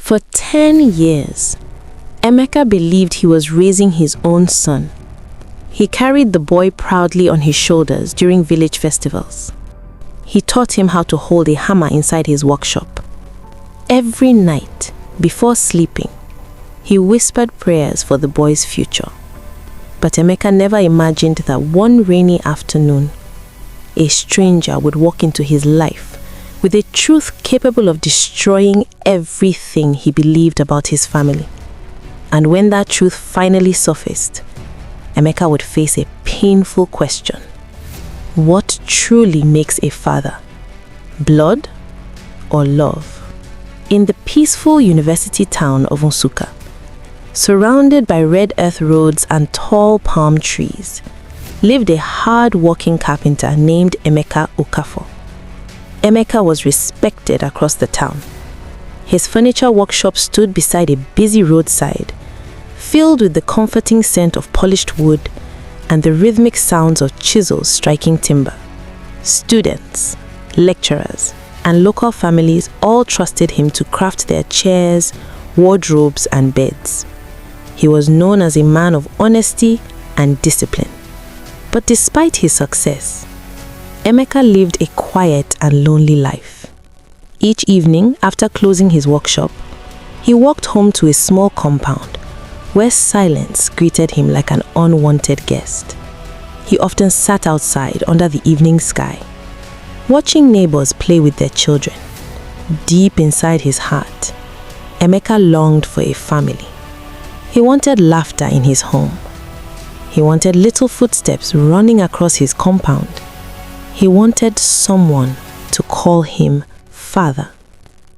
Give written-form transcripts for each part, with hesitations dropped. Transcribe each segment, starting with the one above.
For 10 years, Emeka believed he was raising his own son. He carried the boy proudly on his shoulders during village festivals. He taught him how to hold a hammer inside his workshop. Every night, before sleeping, he whispered prayers for the boy's future. But Emeka never imagined that one rainy afternoon, a stranger would walk into his life with a truth capable of destroying everything he believed about his family. And when that truth finally surfaced, Emeka would face a painful question. What truly makes a father? Blood or love? In the peaceful university town of Nsukka, surrounded by red earth roads and tall palm trees, lived a hard-working carpenter named Emeka Okafor. Emeka was respected across the town. His furniture workshop stood beside a busy roadside, filled with the comforting scent of polished wood and the rhythmic sounds of chisels striking timber. Students, lecturers, and local families all trusted him to craft their chairs, wardrobes, and beds. He was known as a man of honesty and discipline. But despite his success, Emeka lived a quiet and lonely life. Each evening, after closing his workshop, he walked home to a small compound where silence greeted him like an unwanted guest. He often sat outside under the evening sky, watching neighbors play with their children. Deep inside his heart, Emeka longed for a family. He wanted laughter in his home. He wanted little footsteps running across his compound. He wanted someone to call him father.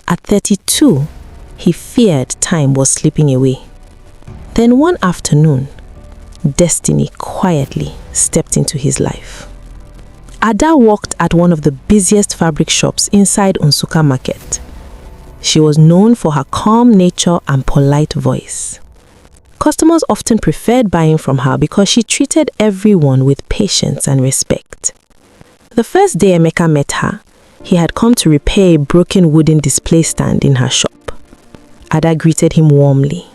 At 32, he feared time was slipping away. Then one afternoon, destiny quietly stepped into his life. Ada worked at one of the busiest fabric shops inside Nsukka market. She was known for her calm nature and polite voice. Customers often preferred buying from her because she treated everyone with patience and respect. The first day Emeka met her, he had come to repair a broken wooden display stand in her shop. Ada greeted him warmly.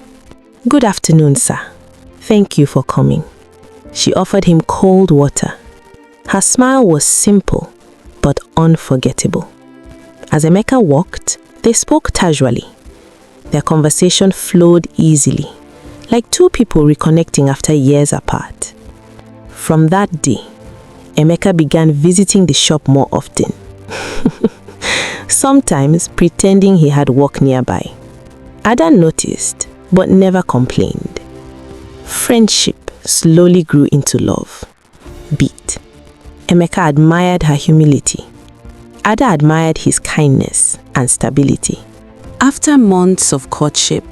"Good afternoon, sir. Thank you for coming." She offered him cold water. Her smile was simple but unforgettable. As Emeka walked, they spoke casually. Their conversation flowed easily, like two people reconnecting after years apart. From that day, Emeka began visiting the shop more often. Sometimes pretending he had work nearby. Ada noticed, but never complained. Friendship slowly grew into love. Beat. Emeka admired her humility. Ada admired his kindness and stability. After months of courtship,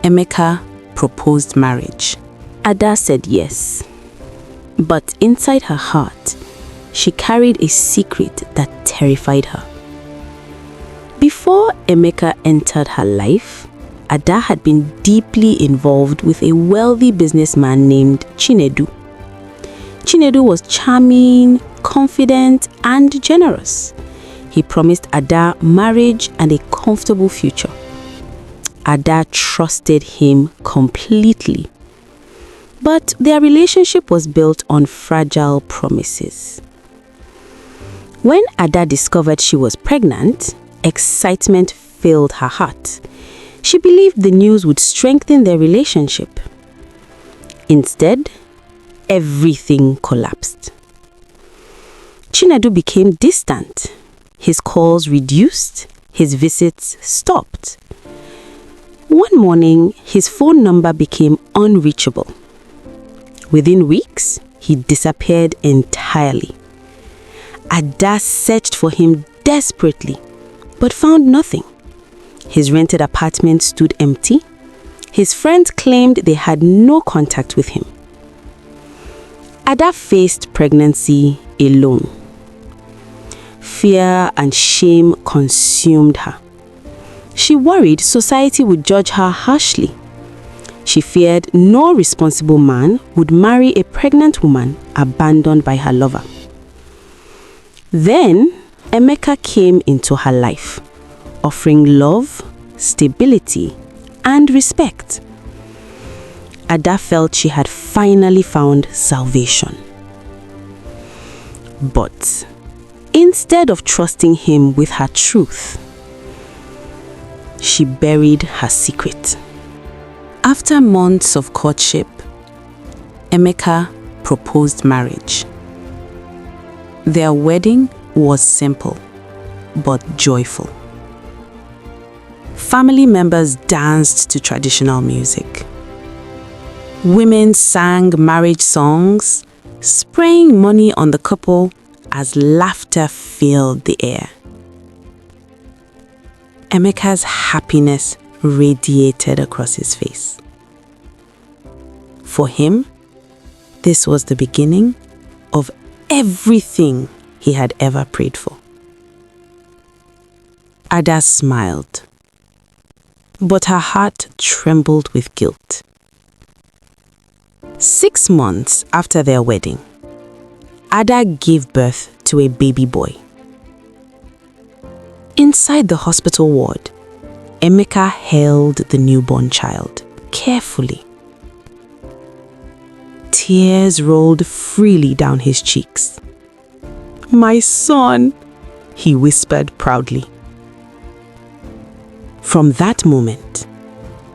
Emeka proposed marriage. Ada said yes. But inside her heart, she carried a secret that terrified her. Before Emeka entered her life, Ada had been deeply involved with a wealthy businessman named Chinedu. Chinedu was charming, confident, and generous. He promised Ada marriage and a comfortable future. Ada trusted him completely. But their relationship was built on fragile promises. When Ada discovered she was pregnant, excitement filled her heart. She believed the news would strengthen their relationship. Instead, everything collapsed. Chinedu became distant. His calls reduced, his visits stopped. One morning, his phone number became unreachable. Within weeks, he disappeared entirely. Ada searched for him desperately, but found nothing. His rented apartment stood empty. His friends claimed they had no contact with him. Ada faced pregnancy alone. Fear and shame consumed her. She worried society would judge her harshly. She feared no responsible man would marry a pregnant woman abandoned by her lover. Then, Emeka came into her life, offering love, stability, and respect. Ada felt she had finally found salvation. But instead of trusting him with her truth, she buried her secret. After months of courtship, Emeka proposed marriage. Their wedding was simple but joyful. Family members danced to traditional music. Women sang marriage songs, spraying money on the couple as laughter filled the air. Emeka's happiness radiated across his face. For him, this was the beginning of everything he had ever prayed for. Ada smiled, but her heart trembled with guilt. 6 months after their wedding, Ada gave birth to a baby boy. Inside the hospital ward, Emeka held the newborn child carefully. Tears rolled freely down his cheeks. "My son," he whispered proudly. From that moment,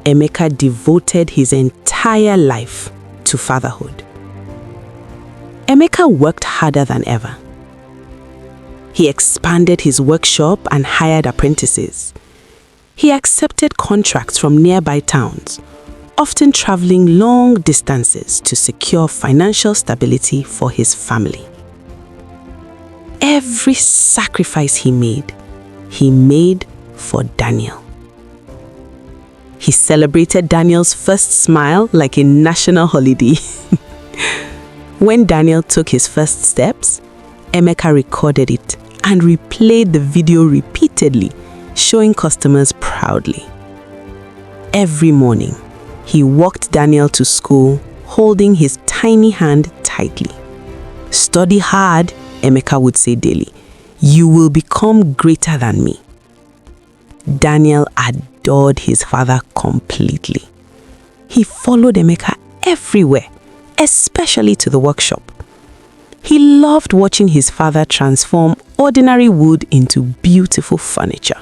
Emeka devoted his entire life to fatherhood. Emeka worked harder than ever. He expanded his workshop and hired apprentices. He accepted contracts from nearby towns, often traveling long distances to secure financial stability for his family. Every sacrifice he made for Daniel. He celebrated Daniel's first smile like a national holiday. When Daniel took his first steps, Emeka recorded it and replayed the video repeatedly, showing customers proudly. Every morning, he walked Daniel to school, holding his tiny hand tightly. "Study hard," Emeka would say daily. "You will become greater than me." Daniel adored his father completely. He followed Emeka everywhere, especially to the workshop. He loved watching his father transform ordinary wood into beautiful furniture.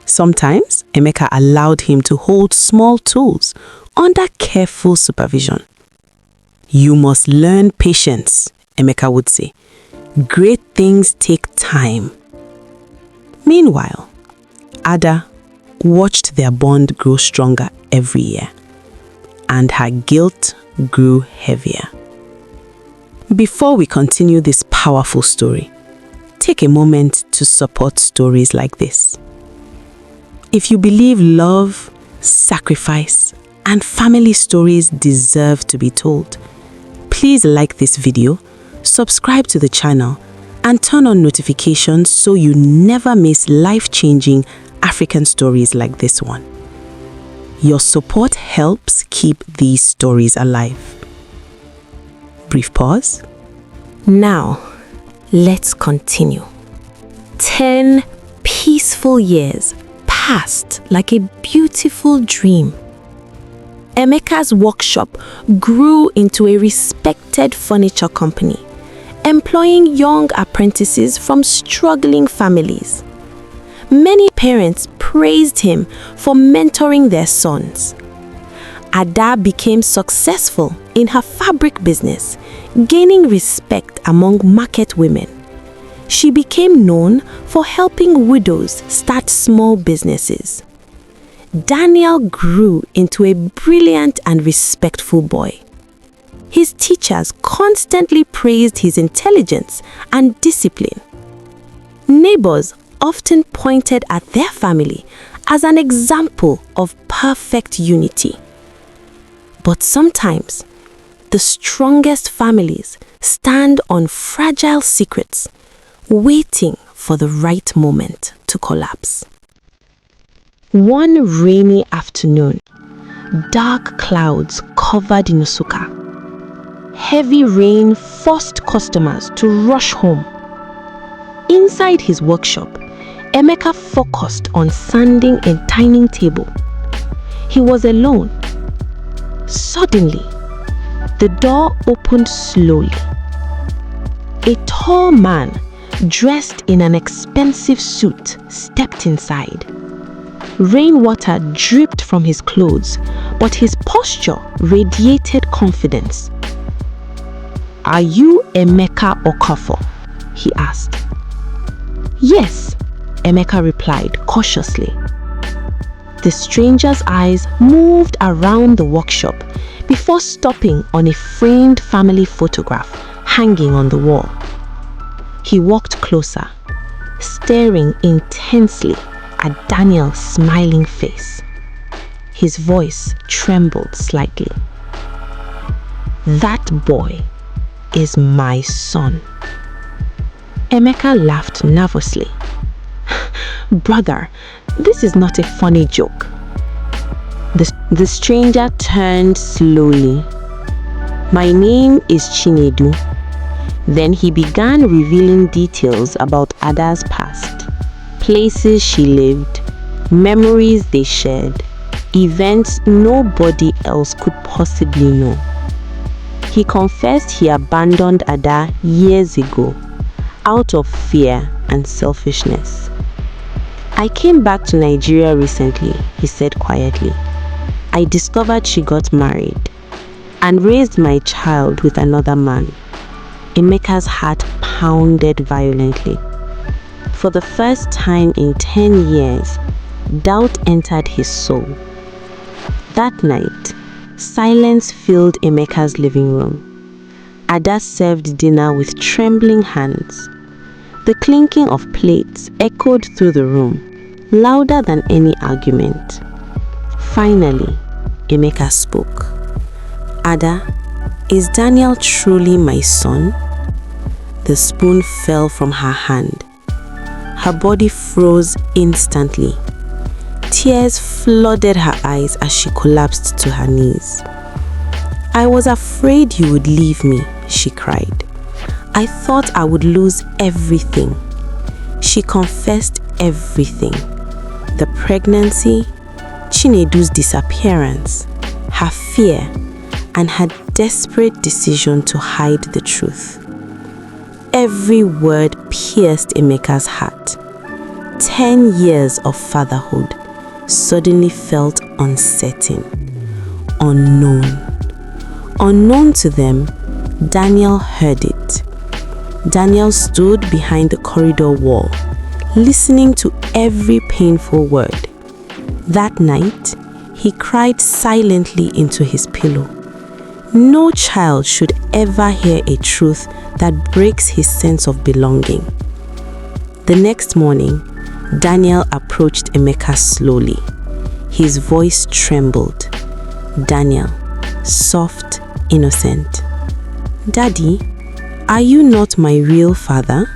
Sometimes, Emeka allowed him to hold small tools under careful supervision. "You must learn patience," Emeka would say. "Great things take time." Meanwhile, Ada watched their bond grow stronger every year, and her guilt grew heavier. Before we continue this powerful story, take a moment to support stories like this. If you believe love, sacrifice, and family stories deserve to be told, please like this video, subscribe to the channel, and turn on notifications so you never miss life-changing African stories like this one. Your support helps keep these stories alive. Brief pause. Now, let's continue. 10 peaceful years passed like a beautiful dream. Emeka's workshop grew into a respected furniture company, employing young apprentices from struggling families. Many parents praised him for mentoring their sons. Ada became successful in her fabric business, gaining respect among market women. She became known for helping widows start small businesses. Daniel grew into a brilliant and respectful boy. His teachers constantly praised his intelligence and discipline. Neighbors often pointed at their family as an example of perfect unity. But sometimes, the strongest families stand on fragile secrets, waiting for the right moment to collapse. One rainy afternoon, dark clouds covered Nsukka. Heavy rain forced customers to rush home. Inside his workshop, Emeka focused on sanding a dining table. He was alone. Suddenly, the door opened slowly. A tall man, dressed in an expensive suit, stepped inside. Rainwater dripped from his clothes, but his posture radiated confidence. "Are you Emeka Okafor?" he asked. "Yes," Emeka replied cautiously. The stranger's eyes moved around the workshop before stopping on a framed family photograph hanging on the wall. He walked closer, staring intensely at Daniel's smiling face. His voice trembled slightly. "That boy is my son." Emeka laughed nervously. "Brother, this is not a funny joke." The stranger turned slowly. "My name is Chinedu." Then he began revealing details about Ada's past, places she lived, memories they shared, events nobody else could possibly know. He confessed he abandoned Ada years ago, out of fear and selfishness. "I came back to Nigeria recently," he said quietly. "I discovered she got married and raised my child with another man." Emeka's heart pounded violently. For the first time in 10 years, doubt entered his soul. That night, silence filled Emeka's living room. Ada served dinner with trembling hands. The clinking of plates echoed through the room, louder than any argument. Finally, Emeka spoke. "Ada, is Daniel truly my son?" The spoon fell from her hand. Her body froze instantly. Tears flooded her eyes as she collapsed to her knees. "I was afraid you would leave me," she cried. "I thought I would lose everything." She confessed everything. The pregnancy, Chinedu's disappearance, her fear, and her desperate decision to hide the truth. Every word pierced Emeka's heart. 10 years of fatherhood suddenly felt uncertain, unknown. Unknown to them, Daniel heard it. Daniel stood behind the corridor wall, listening to every painful word. That night, he cried silently into his pillow. No child should ever hear a truth that breaks his sense of belonging. The next morning, Daniel approached Emeka slowly. His voice trembled. Daniel, soft, innocent. "Daddy, are you not my real father?"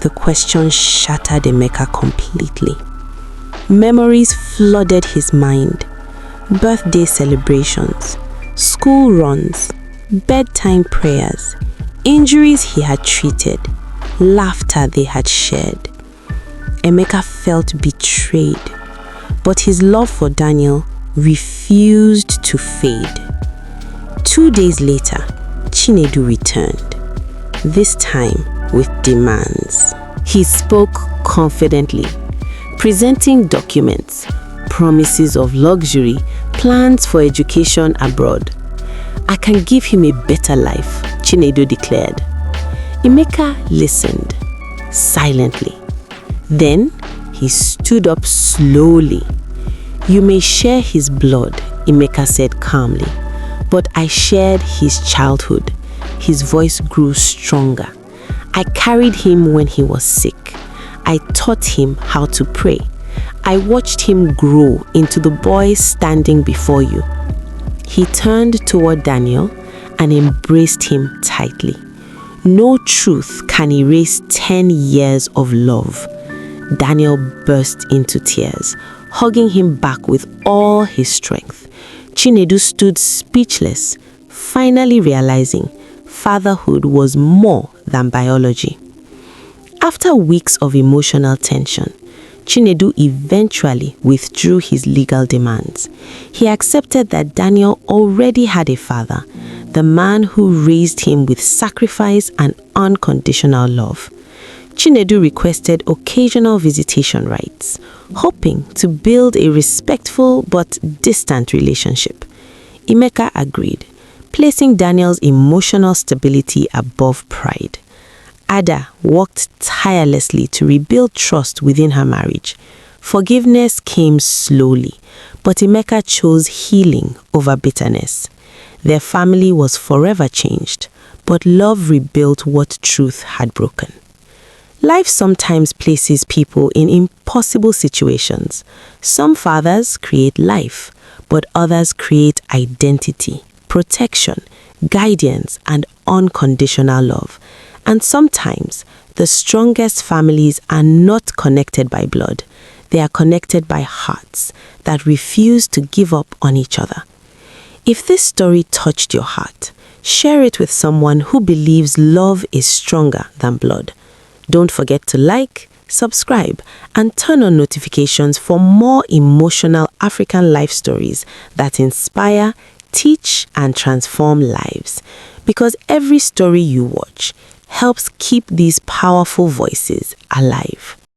The question shattered Emeka completely. Memories flooded his mind. Birthday celebrations, school runs, bedtime prayers, injuries he had treated, laughter they had shared. Emeka felt betrayed, but his love for Daniel refused to fade. 2 days later, Chinedu returned, this time with demands. He spoke confidently, presenting documents, promises of luxury, plans for education abroad. "I can give him a better life," Chinedu declared. Emeka listened, silently. Then he stood up slowly. "You may share his blood," Emeka said calmly, "but I shared his childhood." His voice grew stronger. "I carried him when he was sick. I taught him how to pray. I watched him grow into the boy standing before you." He turned toward Daniel and embraced him tightly. "No truth can erase 10 years of love." Daniel burst into tears, hugging him back with all his strength. Chinedu stood speechless, finally realizing fatherhood was more than biology. After weeks of emotional tension, Chinedu eventually withdrew his legal demands. He accepted that Daniel already had a father, the man who raised him with sacrifice and unconditional love. Chinedu requested occasional visitation rights, hoping to build a respectful but distant relationship. Emeka agreed, placing Daniel's emotional stability above pride. Ada worked tirelessly to rebuild trust within her marriage. Forgiveness came slowly, but Emeka chose healing over bitterness. Their family was forever changed, but love rebuilt what truth had broken. Life sometimes places people in impossible situations. Some fathers create life, but others create identity, protection, guidance, and unconditional love. And sometimes the strongest families are not connected by blood. They are connected by hearts that refuse to give up on each other. If this story touched your heart, share it with someone who believes love is stronger than blood. Don't forget to like, subscribe, and turn on notifications for more emotional African life stories that inspire, teach, and transform lives. Because every story you watch helps keep these powerful voices alive.